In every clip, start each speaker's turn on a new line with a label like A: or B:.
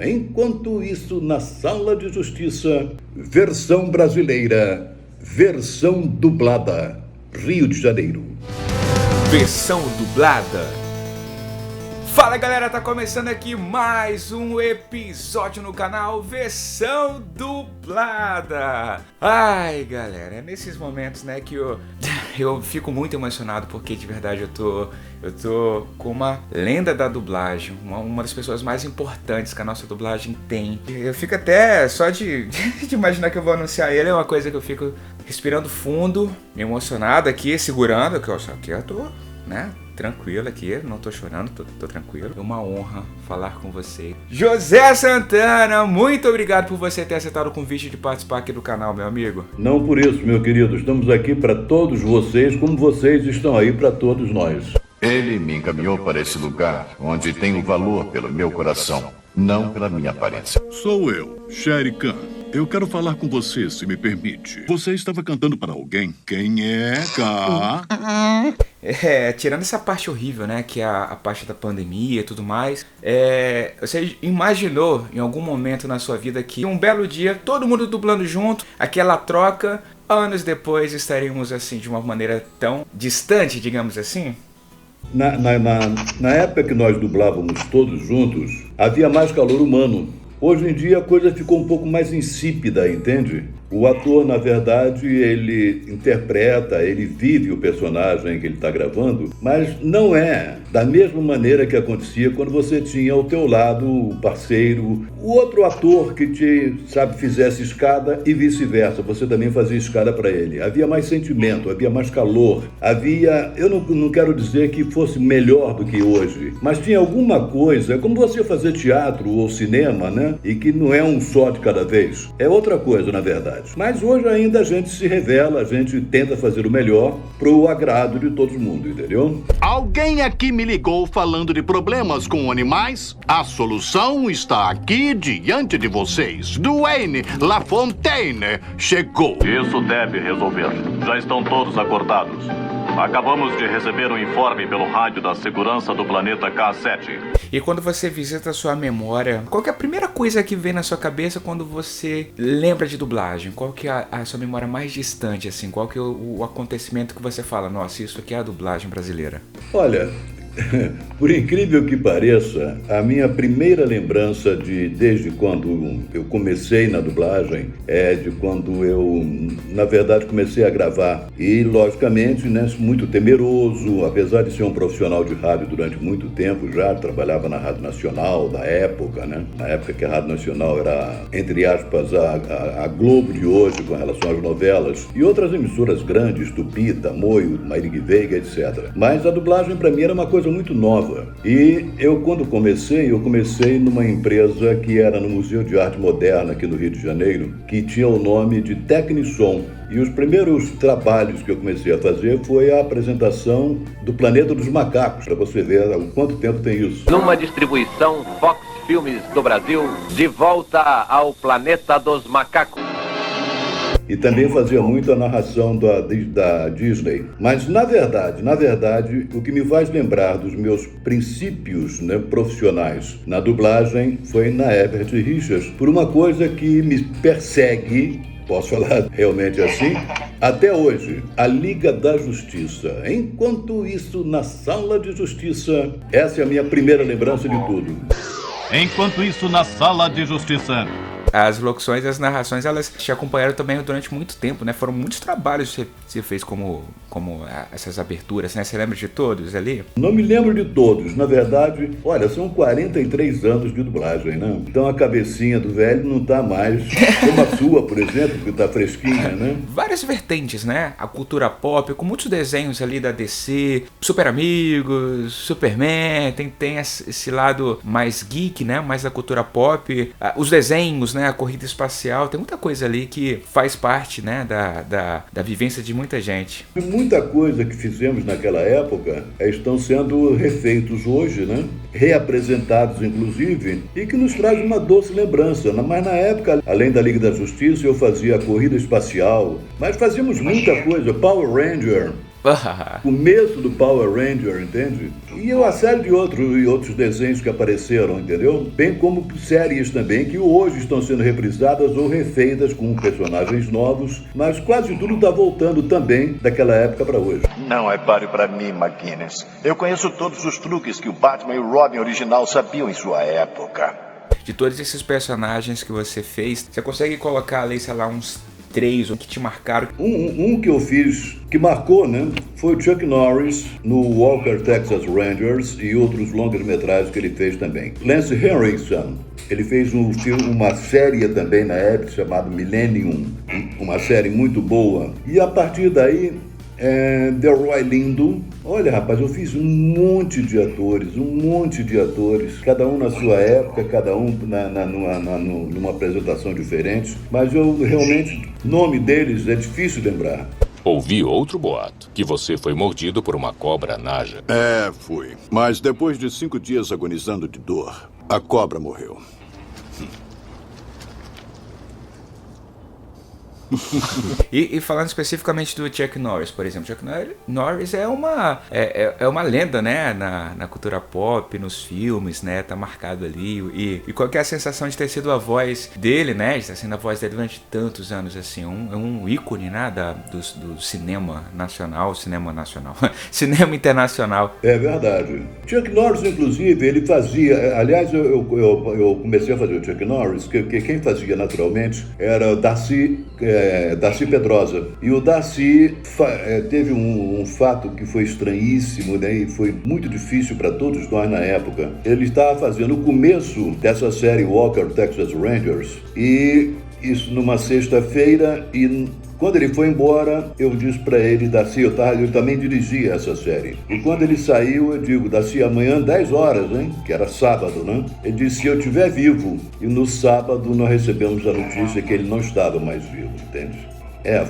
A: Enquanto isso, na Sala de Justiça, versão brasileira, versão dublada, Rio de Janeiro.
B: Versão dublada. Fala galera, tá começando aqui mais um episódio no canal Versão Dublada. Ai galera, é nesses momentos, né, que eu fico muito emocionado, porque de verdade eu tô com uma lenda da dublagem, uma das pessoas mais importantes que a nossa dublagem tem. Eu fico até só de imaginar que eu vou anunciar ele, é uma coisa que eu fico respirando fundo, emocionado aqui, segurando, que eu tô, né, tranquilo aqui, não tô chorando, tô tranquilo. É uma honra falar com você. José Santana, muito obrigado por você ter aceitado o convite de participar aqui do canal, meu amigo.
A: Não por isso, meu querido, estamos aqui para todos vocês, como vocês estão aí para todos nós.
C: Ele me encaminhou para esse lugar onde tenho valor pelo meu coração, não pela minha aparência.
D: Sou eu, Shere Khan. Eu quero falar com você, se me permite. Você estava cantando para alguém? Quem é, K?
B: Tirando essa parte horrível, né, que é a parte da pandemia e tudo mais, você imaginou em algum momento na sua vida que um belo dia, todo mundo dublando junto, aquela troca, anos depois estaríamos assim, de uma maneira tão distante, digamos assim?
A: Na época que nós dublávamos todos juntos, havia mais calor humano. Hoje em dia a coisa ficou um pouco mais insípida, entende? O ator, na verdade, ele interpreta, ele vive o personagem que ele está gravando, mas não é da mesma maneira que acontecia quando você tinha ao teu lado o parceiro, o outro ator que te, fizesse escada e vice-versa, você também fazia escada para ele. Havia mais sentimento, havia mais calor, eu não quero dizer que fosse melhor do que hoje, mas tinha alguma coisa, é como você fazer teatro ou cinema, né? E que não é um só de cada vez, é outra coisa, na verdade. Mas hoje ainda a gente se revela, a gente tenta fazer o melhor pro agrado de todo mundo, entendeu?
D: Alguém aqui me ligou falando de problemas com animais? A solução está aqui diante de vocês. Dwayne LaFontaine chegou.
E: Isso deve resolver. Já estão todos acordados. Acabamos de receber um informe pelo rádio da segurança do planeta K7.
B: E quando você visita a sua memória, qual que é a primeira coisa que vem na sua cabeça quando você lembra de dublagem? Qual que é a sua memória mais distante, assim? Qual que é o acontecimento que você fala, nossa, isso aqui é a dublagem brasileira?
A: Olha, por incrível que pareça, a minha primeira lembrança desde quando eu comecei na dublagem é de quando eu, na verdade, comecei a gravar. E, logicamente, né, muito temeroso, apesar de ser um profissional de rádio durante muito tempo, já trabalhava na Rádio Nacional da época, né? Na época que a Rádio Nacional era, entre aspas, a Globo de hoje com relação às novelas, e outras emissoras grandes, Tupi, Tamoio, Mairig Veiga, etc. Mas a dublagem, para mim, era uma coisa muito nova. E quando comecei numa empresa que era no Museu de Arte Moderna aqui no Rio de Janeiro, que tinha o nome de Tecnissom. E os primeiros trabalhos que eu comecei a fazer foi a apresentação do Planeta dos Macacos, para você ver há quanto tempo tem isso.
F: Numa distribuição Fox Filmes do Brasil, de volta ao Planeta dos Macacos.
A: E também fazia muito a narração da Disney. Mas, na verdade, o que me faz lembrar dos meus princípios, né, profissionais na dublagem foi na Herbert Richards, por uma coisa que me persegue, posso falar realmente assim, até hoje, a Liga da Justiça. Enquanto isso, na Sala de Justiça, essa é a minha primeira lembrança de tudo.
G: Enquanto isso, na Sala de Justiça.
B: As locuções e as narrações, elas te acompanharam também durante muito tempo, né? Foram muitos trabalhos que você fez como essas aberturas, né? Você lembra de todos ali?
A: Não me lembro de todos. Na verdade, olha, são 43 anos de dublagem, né? Então a cabecinha do velho não tá mais como a sua, por exemplo, que tá fresquinha, né?
B: Várias vertentes, né? A cultura pop, com muitos desenhos ali da DC, Super Amigos, Superman, tem esse lado mais geek, né? Mais da cultura pop, os desenhos, né? A corrida espacial, tem muita coisa ali que faz parte, né? Da vivência de muita gente.
A: Muita coisa que fizemos naquela época estão sendo refeitos hoje, né? Reapresentados, inclusive, e que nos traz uma doce lembrança. Mas na época, além da Liga da Justiça, eu fazia a corrida espacial, mas fazíamos muita coisa, Power Ranger. Começo do Power Ranger, entende? E uma série de outros desenhos que apareceram, entendeu? Bem como séries também que hoje estão sendo reprisadas ou refeitas com personagens novos, mas quase tudo está voltando também daquela época para hoje.
C: Não é páreo para mim, McGuinness. Eu conheço todos os truques que o Batman e o Robin original sabiam em sua época.
B: De todos esses personagens que você fez, você consegue colocar ali, sei lá, uns 3 ou que te marcaram?
A: Um que eu fiz, que marcou, né, foi o Chuck Norris no Walker Texas Rangers e outros longas-metragens que ele fez também. Lance Henriksen, ele fez uma série também na época chamada Millennium, uma série muito boa. E a partir daí, Delroy Lindo. Olha, rapaz, eu fiz um monte de atores, cada um na sua época, cada um numa apresentação diferente, mas eu realmente, nome deles é difícil lembrar.
H: Ouvi outro boato, que você foi mordido por uma cobra naja.
D: Fui. Mas depois de 5 dias agonizando de dor, a cobra morreu.
B: E falando especificamente do Chuck Norris, por exemplo, Chuck Norris é uma lenda, né, na cultura pop, nos filmes, né, tá marcado ali, e qual que é a sensação de ter sido a voz dele, né, de estar sendo a voz dele durante tantos anos, assim, um ícone, né, do cinema nacional, cinema internacional.
A: É verdade. Chuck Norris, inclusive, ele fazia, aliás, eu comecei a fazer o Chuck Norris, que quem fazia naturalmente era Darcy Pedrosa. E o Darcy teve um fato que foi estranhíssimo, né, e foi muito difícil para todos nós na época. Ele estava fazendo o começo dessa série Walker Texas Rangers, e isso numa sexta-feira, e quando ele foi embora, eu disse para ele, Darcy, eu também dirigia essa série. E quando ele saiu, eu digo, Darcy, amanhã 10 horas, hein? Que era sábado, né? Ele disse, se eu estiver vivo. E no sábado nós recebemos a notícia que ele não estava mais vivo, entende?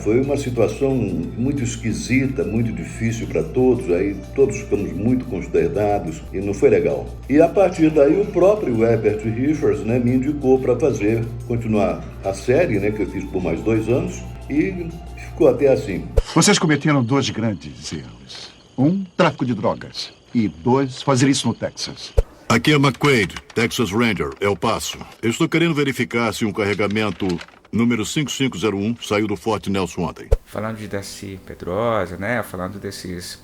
A: Foi uma situação muito esquisita, muito difícil para todos, aí todos ficamos muito consternados e não foi legal. E a partir daí o próprio Herbert Richards, né, me indicou para continuar a série, né, que eu fiz por mais 2 anos, e ficou até assim.
I: Vocês cometeram 2 grandes erros. 1, tráfico de drogas. E 2, fazer isso no Texas.
D: Aqui é McQuaid, Texas Ranger, El Paso. Eu estou querendo verificar se um carregamento número 5501 saiu do Forte Nelson ontem.
B: Falando de Darcy Pedrosa, né? Falando desses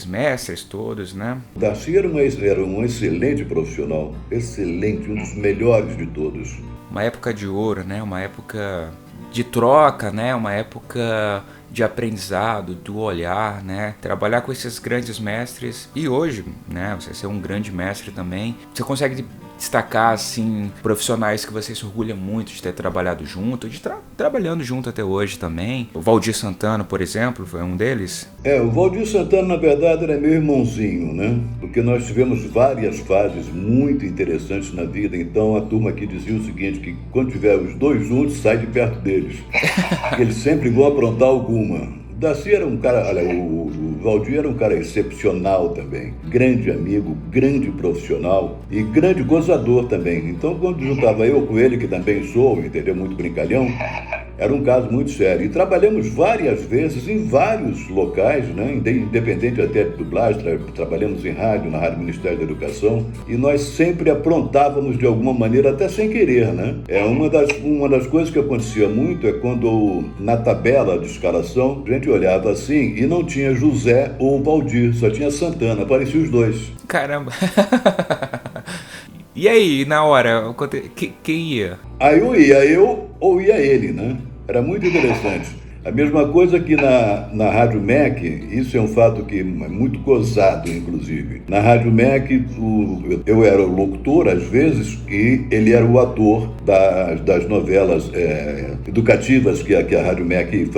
B: mestres todos, né?
A: Darcy era um excelente profissional, excelente, um dos melhores de todos.
B: Uma época de ouro, né? Uma época de troca, né? Uma época de aprendizado, do olhar, né? Trabalhar com esses grandes mestres. E hoje, né? Você ser um grande mestre também. Você consegue destacar, assim, profissionais que você se orgulha muito de ter trabalhado junto, trabalhando junto até hoje também. O Valdir Santana, por exemplo, foi um deles?
A: O Valdir Santana, na verdade, era meu irmãozinho, né? Porque nós tivemos várias fases muito interessantes na vida, então a turma aqui dizia o seguinte, que quando tiver os 2 juntos, sai de perto deles. Eles sempre vão aprontar alguma. Darcy era um cara, olha, o Valdir era um cara excepcional também, grande amigo, grande profissional e grande gozador também. Então, quando juntava eu com ele, que também sou, entendeu, muito brincalhão, era um caso muito sério. E trabalhamos várias vezes em vários locais, né, independente até de dublagem, trabalhamos em rádio, na Rádio Ministério da Educação, e nós sempre aprontávamos de alguma maneira, até sem querer, né? Uma das coisas que acontecia muito é quando na tabela de escalação, a gente olhava assim e não tinha José ou Valdir, só tinha Santana, apareciam os 2.
B: Caramba! E aí, na hora, quem ia?
A: Aí eu ou ia ele, né? Era muito interessante. A mesma coisa que na Rádio MEC, isso é um fato que é muito gozado, inclusive. Na Rádio MEC, eu era o locutor, às vezes, e ele era o ator das novelas educativas que a Rádio MEC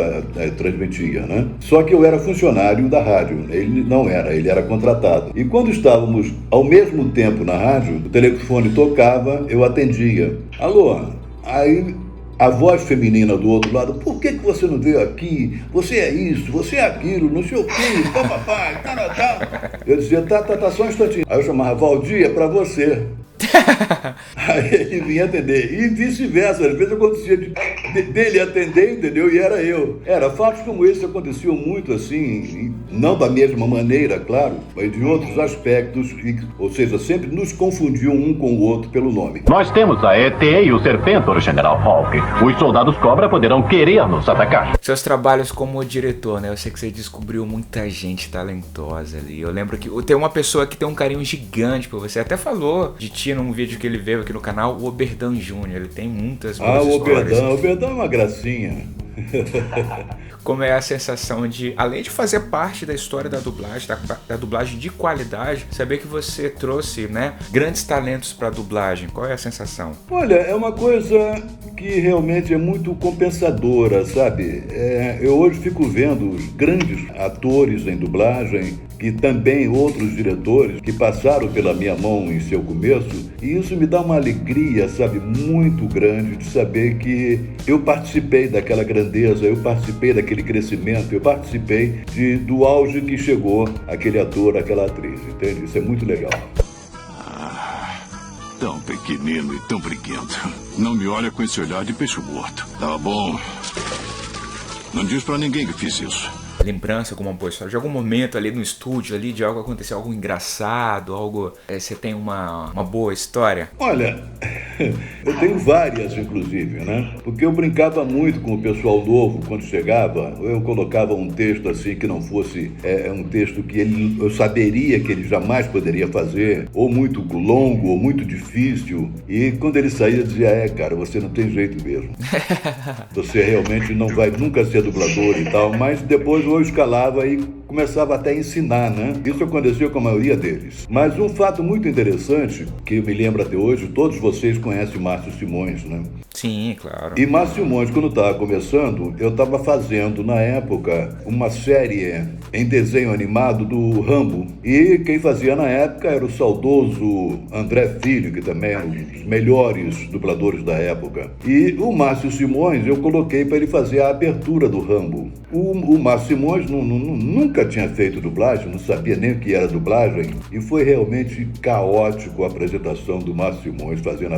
A: transmitia, né? Só que eu era funcionário da rádio, ele não era, ele era contratado. E quando estávamos ao mesmo tempo na rádio, o telefone tocava, eu atendia. Alô? Aí a voz feminina do outro lado, por que você não veio aqui? Você é isso, você é aquilo, não sei o quê, papai, tá. Eu dizia, tá, só um instantinho. Aí eu chamava, Valdir, é pra você. Aí ele vinha atender. E vice-versa, às vezes acontecia dele atender, entendeu? E era eu. Fatos como esse aconteciam muito assim, não da mesma maneira, claro, mas de outros aspectos, ou seja, sempre nos confundiam um com o outro pelo nome.
J: Nós temos a ET e o Serpentor, General Hawk. Os soldados Cobra poderão querer nos atacar.
B: Seus trabalhos como diretor, né? Eu sei que você descobriu muita gente talentosa ali. Eu lembro que tem uma pessoa que tem um carinho gigante por você. Até falou de ti num vídeo que ele veio aqui no canal, o Oberdan Júnior. Ele tem muitas boas histórias.
A: O Oberdan é uma gracinha.
B: Como é a sensação de, além de fazer parte da história da dublagem, da dublagem de qualidade, saber que você trouxe, né, grandes talentos para a dublagem. Qual é a sensação?
A: Olha, é uma coisa que realmente é muito compensadora, sabe? Eu hoje fico vendo os grandes atores em dublagem e também outros diretores que passaram pela minha mão em seu começo, e isso me dá uma alegria, sabe, muito grande de saber que eu participei daquela grandeza, eu participei daquele crescimento, eu participei do auge que chegou aquele ator, aquela atriz, entende? Isso é muito legal.
D: Tão pequenino e tão briguento. Não me olha com esse olhar de peixe morto. Tá bom. Não diz pra ninguém que fiz isso.
B: Lembrança como uma boa história, de algum momento ali no estúdio, ali de algo acontecer, algo engraçado, algo... Você tem uma boa história?
A: Olha, eu tenho várias, inclusive, né? Porque eu brincava muito com o pessoal novo quando chegava. Eu colocava um texto assim que não fosse um texto que eu saberia que ele jamais poderia fazer, ou muito longo, ou muito difícil. E quando ele saía, eu dizia, cara, você não tem jeito mesmo. Você realmente não vai nunca ser dublador e tal, mas depois eu escalava e começava até a ensinar, né? Isso aconteceu com a maioria deles. Mas um fato muito interessante, que eu me lembro até hoje, todos vocês conhecem Márcio Simões, né?
B: Sim, claro.
A: E Márcio Simões, quando estava começando, eu estava fazendo, na época, uma série em desenho animado do Rambo. E quem fazia na época era o saudoso André Filho, que também é um dos melhores dubladores da época. E o Márcio Simões, eu coloquei para ele fazer a abertura do Rambo. O Márcio Simões nunca tinha feito dublagem, não sabia nem o que era dublagem, e foi realmente caótico a apresentação do Márcio Simões fazendo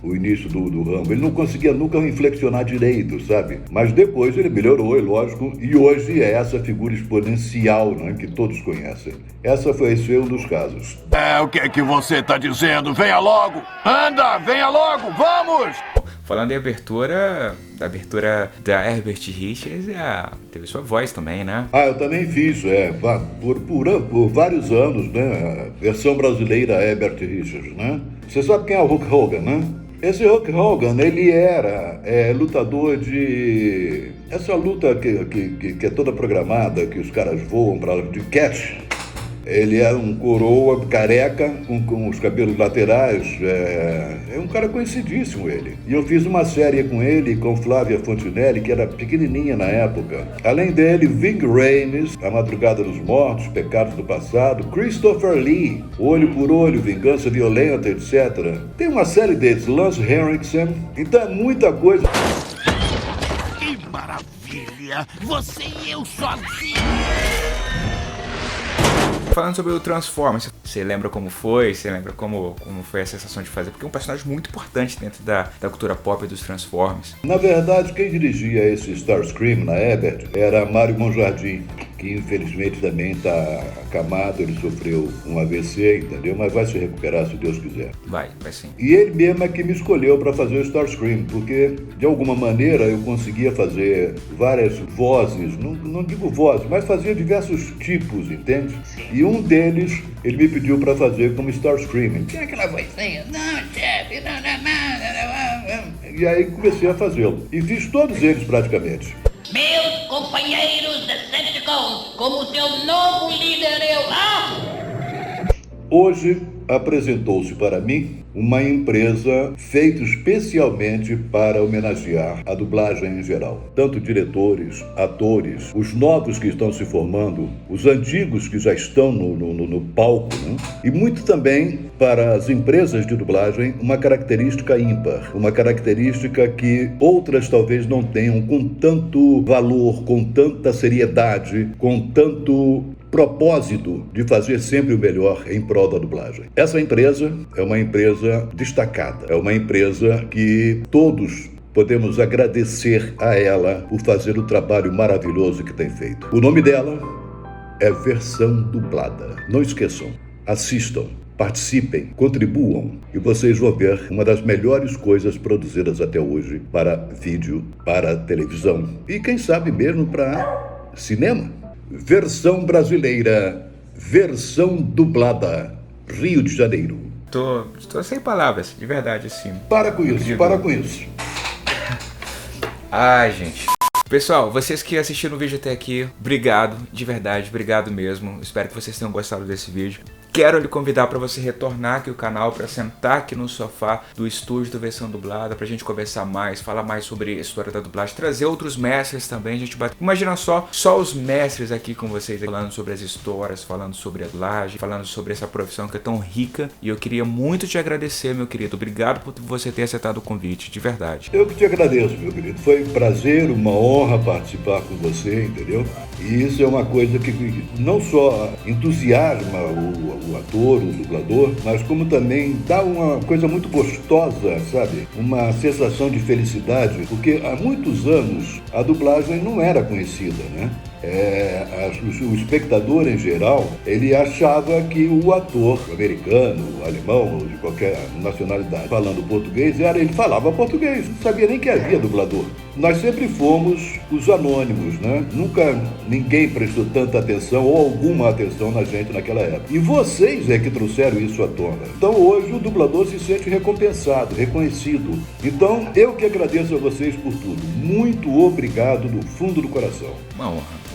A: o início do Rambo. Ele não conseguia nunca inflexionar direito, sabe? Mas depois ele melhorou, é lógico, e hoje é essa figura exponencial, né, que todos conhecem. Esse foi um dos casos.
D: O que é que você tá dizendo? Venha logo! Anda, venha logo, vamos!
B: Falando em abertura, da abertura da Herbert Richards, teve sua voz também, né?
A: Eu também fiz, por vários anos, né? A versão brasileira Herbert Richards, né? Você sabe quem é o Hulk Hogan, né? Esse Hulk Hogan, ele era lutador de... Essa luta que é toda programada, que os caras voam para de catch. Ele é um coroa careca, com os cabelos laterais, é um cara conhecidíssimo ele. E eu fiz uma série com ele, com Flávia Fontinelli, que era pequenininha na época. Além dele, Ving Rhames, A Madrugada dos Mortos, Pecados do Passado, Christopher Lee, Olho por Olho, Vingança Violenta, etc. Tem uma série deles, Lance Henriksen, então é muita coisa.
D: Que maravilha! Você e eu sozinho!
B: Falando sobre o Transformers, você lembra como foi? Você lembra como foi a sensação de fazer? Porque é um personagem muito importante dentro da cultura pop dos Transformers.
A: Na verdade, quem dirigia esse Starscream na Ebert era Mário Monjardim, que infelizmente também está acamado, ele sofreu um AVC, entendeu? Mas vai se recuperar se Deus quiser.
B: Vai sim.
A: E ele mesmo é que me escolheu para fazer o Starscream, porque de alguma maneira eu conseguia fazer várias vozes, não digo vozes, mas fazia diversos tipos, entende? E um deles, ele me pediu para fazer como Starscream. Tinha aquela vozinha, não, chefe, não. E aí comecei a fazê-lo. E fiz todos eles praticamente.
K: Meus companheiros Decepticons, como seu novo líder
A: Hoje apresentou-se para mim uma empresa feita especialmente para homenagear a dublagem em geral. Tanto diretores, atores, os novos que estão se formando, os antigos que já estão no palco, né? E muito também para as empresas de dublagem uma característica ímpar, uma característica que outras talvez não tenham com tanto valor, com tanta seriedade, com tanto propósito de fazer sempre o melhor em prol da dublagem. Essa empresa é uma empresa destacada, é uma empresa que todos podemos agradecer a ela por fazer o trabalho maravilhoso que tem feito. O nome dela é Versão Dublada. Não esqueçam, assistam, participem, contribuam e vocês vão ver uma das melhores coisas produzidas até hoje para vídeo, para televisão e quem sabe mesmo para cinema. Versão brasileira, Versão Dublada, Rio de Janeiro.
B: Tô sem palavras, de verdade, assim.
A: Para com isso.
B: Ai, gente. Pessoal, vocês que assistiram o vídeo até aqui, obrigado, de verdade, obrigado mesmo. Espero que vocês tenham gostado desse vídeo. Quero lhe convidar para você retornar aqui o canal, para sentar aqui no sofá do estúdio do Versão Dublada, pra gente conversar mais, falar mais sobre a história da dublagem, trazer outros mestres também, a gente bate... Imagina só os mestres aqui com vocês, falando sobre as histórias, falando sobre a dublagem, falando sobre essa profissão que é tão rica. E eu queria muito te agradecer, meu querido. Obrigado por você ter aceitado o convite, de verdade.
A: Eu que te agradeço, meu querido. Foi um prazer, uma honra participar com você, entendeu? E isso é uma coisa que não só entusiasma o ator, o dublador, mas como também dá uma coisa muito gostosa, sabe? Uma sensação de felicidade, porque há muitos anos a dublagem não era conhecida, né? O espectador em geral, ele achava que o ator americano, alemão ou de qualquer nacionalidade falando português, ele falava português, não sabia nem que havia dublador. Nós sempre fomos os anônimos, né? Nunca ninguém prestou tanta atenção ou alguma atenção na gente naquela época. E vocês é que trouxeram isso à tona. Então hoje o dublador se sente recompensado, reconhecido. Então eu que agradeço a vocês por tudo. Muito obrigado do fundo do coração.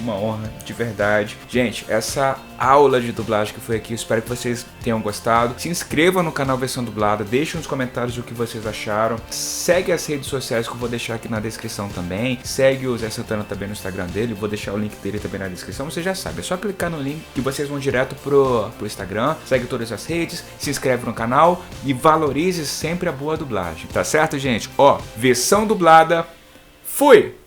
B: Uma honra, de verdade. Gente, essa aula de dublagem que foi aqui, eu espero que vocês tenham gostado. Se inscrevam no canal Versão Dublada, deixem nos comentários o que vocês acharam. Segue as redes sociais que eu vou deixar aqui na descrição também. Segue o Zé Santana também no Instagram dele, vou deixar o link dele também na descrição. Você já sabe, é só clicar no link que vocês vão direto pro Instagram. Segue todas as redes, se inscreve no canal e valorize sempre a boa dublagem, tá certo, gente? Ó, Versão Dublada, fui!